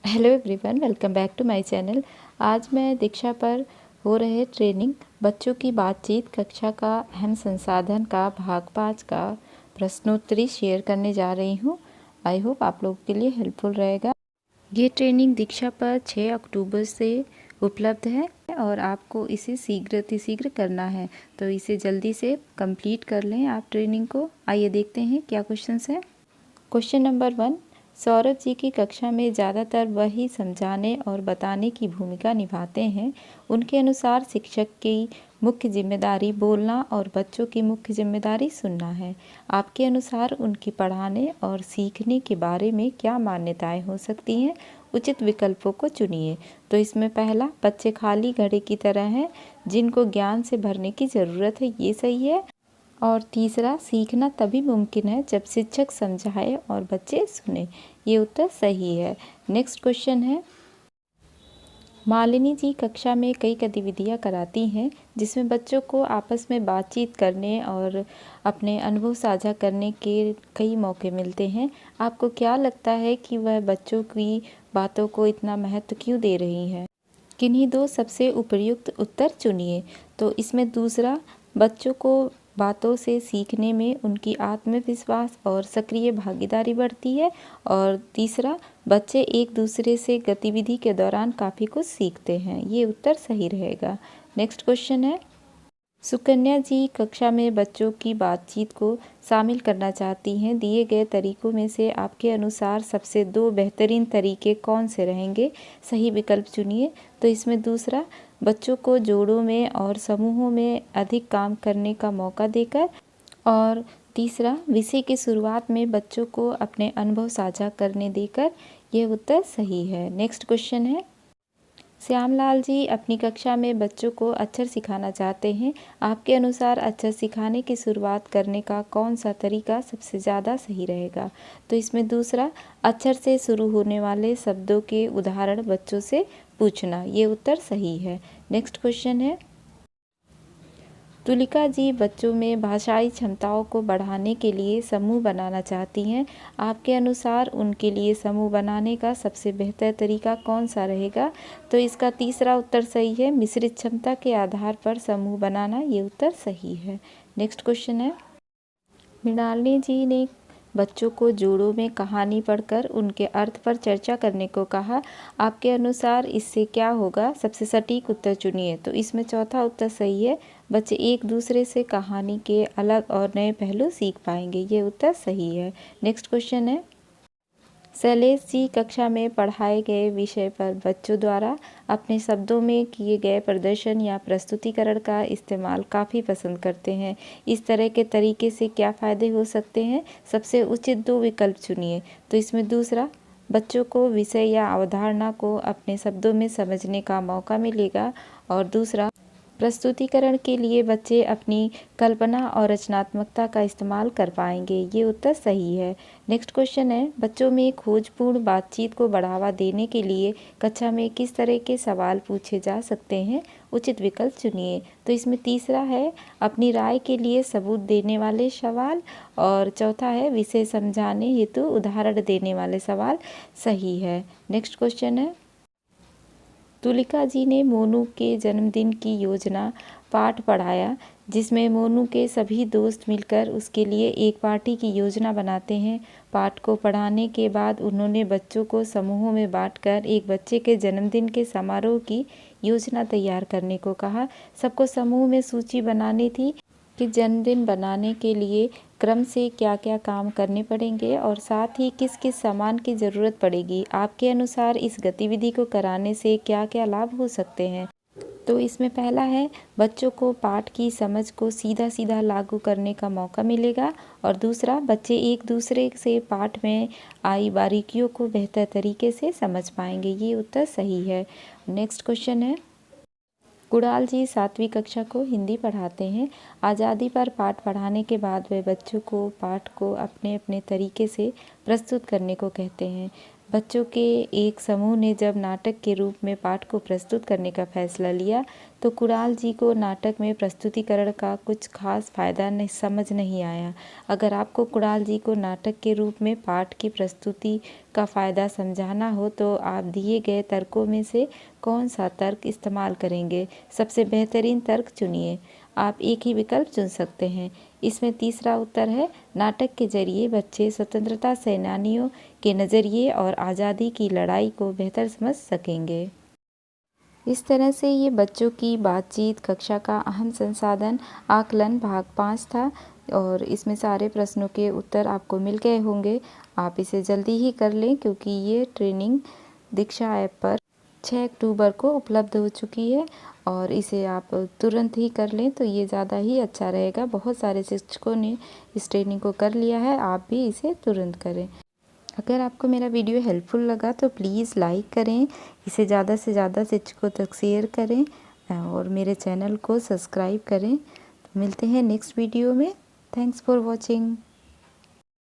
Hello everyone, welcome back to my channel. आज मैं दीक्षा पर हो रहे ट्रेनिंग बच्चों की बातचीत कक्षा का अहम संसाधन का भाग 5 का प्रश्नोत्तरी शेयर करने जा रही हूँ। आई होप आप लोगों के लिए हेल्पफुल रहेगा। ये ट्रेनिंग दीक्षा पर 6 अक्टूबर से उपलब्ध है और आपको इसे शीघ्र करना है, तो इसे जल्दी से कंप्लीट कर लें आप ट्रेनिंग को। आइए देखते हैं क्या क्वेश्चंस हैं। क्वेश्चन नंबर 1, सौरभ जी की कक्षा में ज़्यादातर वही समझाने और बताने की भूमिका निभाते हैं। उनके अनुसार शिक्षक की मुख्य जिम्मेदारी बोलना और बच्चों की मुख्य जिम्मेदारी सुनना है। आपके अनुसार उनकी पढ़ाने और सीखने के बारे में क्या मान्यताएं हो सकती हैं? उचित विकल्पों को चुनिए। तो इसमें पहला, बच्चे खाली घड़े की तरह हैं जिनको ज्ञान से भरने की ज़रूरत है, ये सही है। और तीसरा, सीखना तभी मुमकिन है जब शिक्षक समझाए और बच्चे सुने, ये उत्तर सही है। नेक्स्ट क्वेश्चन है, मालिनी जी कक्षा में कई गतिविधियां कराती हैं जिसमें बच्चों को आपस में बातचीत करने और अपने अनुभव साझा करने के कई मौके मिलते हैं। आपको क्या लगता है कि वह बच्चों की बातों को इतना महत्व क्यों दे रही हैं? किन्हीं दो सबसे उपयुक्त उत्तर चुनिए। तो इसमें दूसरा, बच्चों को बातों से सीखने में उनकी आत्मविश्वास और सक्रिय भागीदारी बढ़ती है। और तीसरा, बच्चे एक दूसरे से गतिविधि के दौरान काफ़ी कुछ सीखते हैं, ये उत्तर सही रहेगा। नेक्स्ट क्वेश्चन है, सुकन्या जी कक्षा में बच्चों की बातचीत को शामिल करना चाहती हैं। दिए गए तरीकों में से आपके अनुसार सबसे 2 बेहतरीन तरीके कौन से रहेंगे? सही विकल्प चुनिए। तो इसमें दूसरा, बच्चों को जोड़ों में और समूहों में अधिक काम करने का मौका देकर, और तीसरा, विषय की शुरुआत में बच्चों को अपने अनुभव साझा करने देकर। यह उत्तर सही है। नेक्स्ट क्वेश्चन है, श्यामलाल जी अपनी कक्षा में बच्चों को अक्षर सिखाना चाहते हैं। आपके अनुसार अक्षर सिखाने की शुरुआत करने का कौन सा तरीका सबसे ज़्यादा सही रहेगा? तो इसमें दूसरा, अक्षर से शुरू होने वाले शब्दों के उदाहरण बच्चों से पूछना, ये उत्तर सही है। नेक्स्ट क्वेश्चन है, तुलिका जी बच्चों में भाषाई क्षमताओं को बढ़ाने के लिए समूह बनाना चाहती हैं। आपके अनुसार उनके लिए समूह बनाने का सबसे बेहतर तरीका कौन सा रहेगा? तो इसका तीसरा उत्तर सही है, मिश्रित क्षमता के आधार पर समूह बनाना, ये उत्तर सही है। नेक्स्ट क्वेश्चन है, मृणालिनी जी ने बच्चों को जोड़ों में कहानी पढ़कर उनके अर्थ पर चर्चा करने को कहा। आपके अनुसार इससे क्या होगा? सबसे सटीक उत्तर चुनिए। तो इसमें चौथा उत्तर सही है, बच्चे एक दूसरे से कहानी के अलग और नए पहलू सीख पाएंगे, ये उत्तर सही है। नेक्स्ट क्वेश्चन है, शैलेश जी कक्षा में पढ़ाए गए विषय पर बच्चों द्वारा अपने शब्दों में किए गए प्रदर्शन या प्रस्तुतिकरण का इस्तेमाल काफ़ी पसंद करते हैं। इस तरह के तरीके से क्या फ़ायदे हो सकते हैं? सबसे उचित 2 विकल्प चुनिए। तो इसमें दूसरा, बच्चों को विषय या अवधारणा को अपने शब्दों में समझने का मौका मिलेगा। और दूसरा, प्रस्तुतिकरण के लिए बच्चे अपनी कल्पना और रचनात्मकता का इस्तेमाल कर पाएंगे, ये उत्तर सही है। नेक्स्ट क्वेश्चन है, बच्चों में खोजपूर्ण बातचीत को बढ़ावा देने के लिए कक्षा में किस तरह के सवाल पूछे जा सकते हैं? उचित विकल्प चुनिए। तो इसमें तीसरा है, अपनी राय के लिए सबूत देने वाले सवाल, और चौथा है, विषय समझाने हेतु उदाहरण देने वाले सवाल, सही है। नेक्स्ट क्वेश्चन है, तुलिका जी ने मोनू के जन्मदिन की योजना पाठ पढ़ाया जिसमें मोनू के सभी दोस्त मिलकर उसके लिए एक पार्टी की योजना बनाते हैं। पाठ को पढ़ाने के बाद उन्होंने बच्चों को समूहों में बांटकर एक बच्चे के जन्मदिन के समारोह की योजना तैयार करने को कहा। सबको समूह में सूची बनानी थी कि जन्मदिन बनाने के लिए क्रम से क्या क्या काम करने पड़ेंगे और साथ ही किस किस सामान की ज़रूरत पड़ेगी। आपके अनुसार इस गतिविधि को कराने से क्या क्या लाभ हो सकते हैं? तो इसमें पहला है, बच्चों को पाठ की समझ को सीधा सीधा लागू करने का मौका मिलेगा। और दूसरा, बच्चे एक दूसरे से पाठ में आई बारीकियों को बेहतर तरीके से समझ पाएंगे, ये उत्तर सही है। नेक्स्ट क्वेश्चन है, कुणाल जी 7वीं कक्षा को हिंदी पढ़ाते हैं। आज़ादी पर पाठ पढ़ाने के बाद वे बच्चों को पाठ को अपने अपने तरीके से प्रस्तुत करने को कहते हैं। बच्चों के एक समूह ने जब नाटक के रूप में पाठ को प्रस्तुत करने का फैसला लिया तो कुणाल जी को नाटक में प्रस्तुतिकरण का कुछ खास फायदा समझ नहीं आया। अगर आपको कुणाल जी को नाटक के रूप में पाठ की प्रस्तुति का फ़ायदा समझाना हो तो आप दिए गए तर्कों में से कौन सा तर्क इस्तेमाल करेंगे? सबसे बेहतरीन तर्क चुनिए। आप एक ही विकल्प चुन सकते हैं। इसमें तीसरा उत्तर है, नाटक के जरिए बच्चे स्वतंत्रता सेनानियों के नज़रिए और आज़ादी की लड़ाई को बेहतर समझ सकेंगे। इस तरह से ये बच्चों की बातचीत कक्षा का अहम संसाधन आकलन भाग 5 था और इसमें सारे प्रश्नों के उत्तर आपको मिल गए होंगे। आप इसे जल्दी ही कर लें क्योंकि ये ट्रेनिंग दीक्षा ऐप पर 6 अक्टूबर को उपलब्ध हो चुकी है और इसे आप तुरंत ही कर लें तो ये ज़्यादा ही अच्छा रहेगा। बहुत सारे शिक्षकों ने इस ट्रेनिंग को कर लिया है, आप भी इसे तुरंत करें। अगर आपको मेरा वीडियो हेल्पफुल लगा तो प्लीज़ लाइक करें, इसे ज़्यादा से ज़्यादा शिक्षकों तक शेयर करें और मेरे चैनल को सब्सक्राइब करें। तो मिलते हैं नेक्स्ट वीडियो में। Thanks for watching.